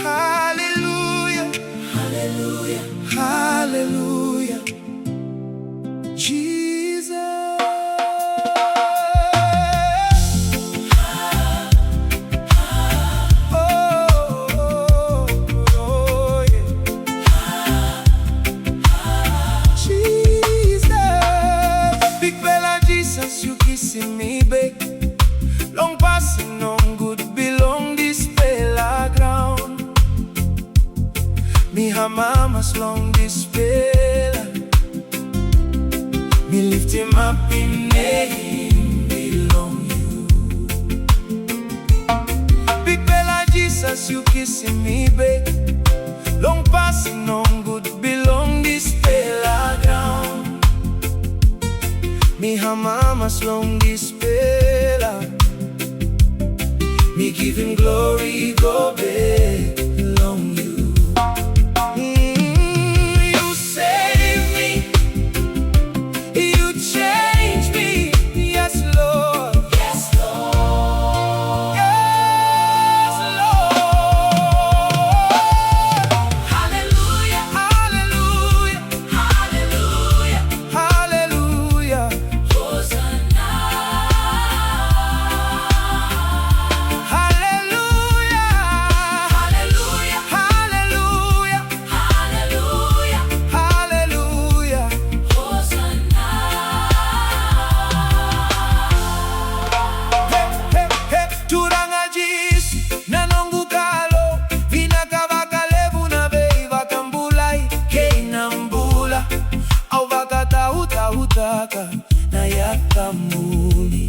Hallelujah, hallelujah, hallelujah, Jesus. Oh, yeah. Jesus. Bikpela Jisas, you kisim me back. Long pasin on good bilong dispela graun. Me hamamas long dispela. Me liftim-apim neh-im bilong you. Bikpela Jisas, you kisim me back. Long pasin on good bilong dispela graun. Me hamamas long dispela. Me give him glory, go back, long you. You save me, you change me, yes Lord, yes Lord, yes Lord. Hallelujah, hallelujah, hallelujah, hallelujah. Hosana-ah-ah. Hallelujah, hallelujah, hallelujah, hallelujah, hallelujah. Hosana-ah-ah. Hey, hey, hey. Turanga Jisu, nohng Kalou, Vinaka, vakalevu na vaka bulai, bula, au vakacaucautaka na yacamuni.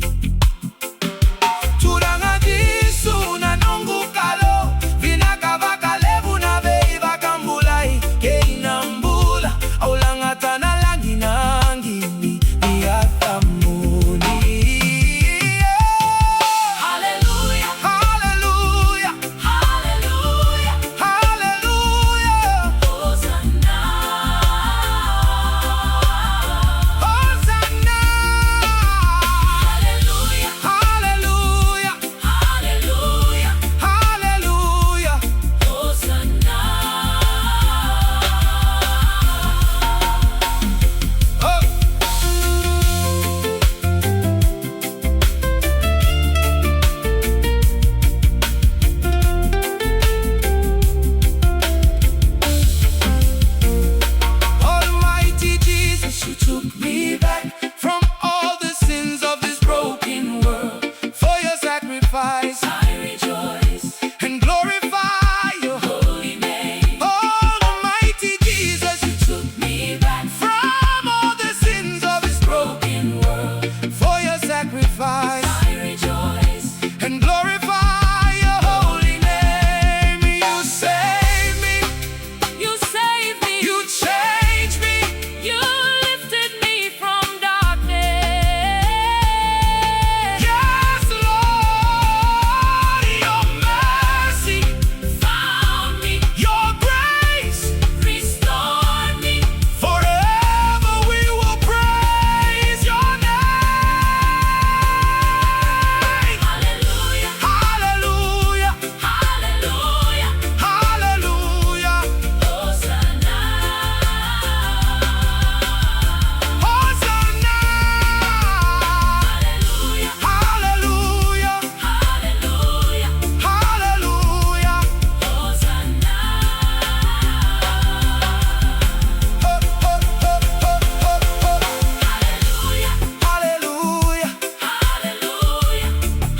Turanga Jisu, nohng Kalou, Vinaka, vakalevu na vaka bulai, bula, au lagata na lagilagi ni yacamuni. Hallelujah, hallelujah, hallelujah, hallelujah. Hosana-ah-ah. Hallelujah, hallelujah, hallelujah, hallelujah. Hosana-ah-ah. Oh. Almighty Jesus, you took me back from all the sins of this broken world. For your sacrifice, I rejoice and glorify your holy name. Almighty Jesus, you took me back from all the sins of this broken world. For your sacrifice, I rejoice and glorify your holy name. You save me, you save me, you change me, you lifted me from darkness. Yes, Lord, your mercy found me, your grace restored me. Forever we will praise your name. Hallelujah, hallelujah, hallelujah, hallelujah. Hosana-ah-ah. Hosana-ah-ah. Hallelujah, hallelujah, hallelujah, hallelujah. Hosana-ah-ah. Hallelujah, hallelujah, hallelujah,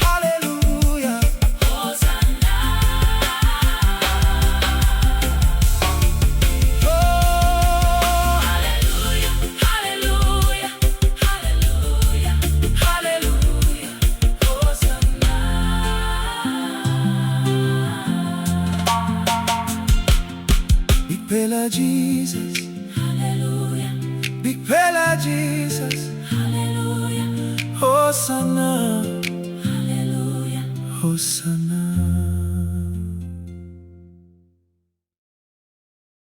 hallelujah. Hosana-ah-ah. Oh, hallelujah, hallelujah, hallelujah, hallelujah. Hosana-ah-ah. Bikpela Jesus, hallelujah. Bikpela Jesus, hallelujah. Hosana, hallelujah. Hosana.